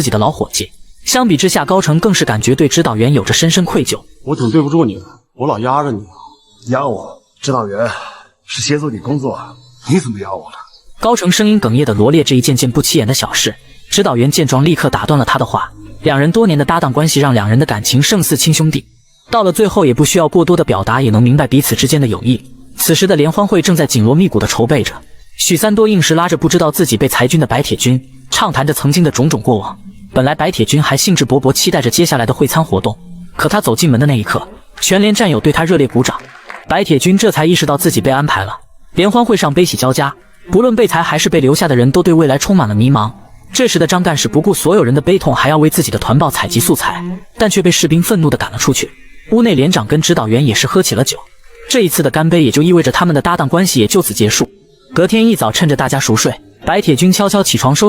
自己的老伙计。相比之下，高成更是感觉对指导员有着深深愧疚。我挺对不住你的，我老压着你。压我？指导员是协助你工作，你怎么压我了？高成声音哽咽地罗列这一件件不起眼的小事。指导员见状，立刻打断了他的话。两人多年的搭档关系，让两人的感情胜似亲兄弟。到了最后，也不需要过多的表达，也能明白彼此之间的友谊。此时的联欢会正在紧锣密鼓地筹备着。许三多硬是拉着不知道自己被裁军的白铁军，畅谈着曾经的种种过往。本来白铁军还兴致勃勃期待着接下来的会餐活动，可他走进门的那一刻，全连战友对他热烈鼓掌。白铁军这才意识到自己被安排了。联欢会上悲喜交加，不论被裁还是被留下的人都对未来充满了迷茫。这时的张干事不顾所有人的悲痛，还要为自己的团报采集素材，但却被士兵愤怒地赶了出去。屋内连长跟指导员也是喝起了酒，这一次的干杯也就意味着他们的搭档关系也就此结束。隔天一早，趁着大家熟睡，白铁军悄悄起床收拾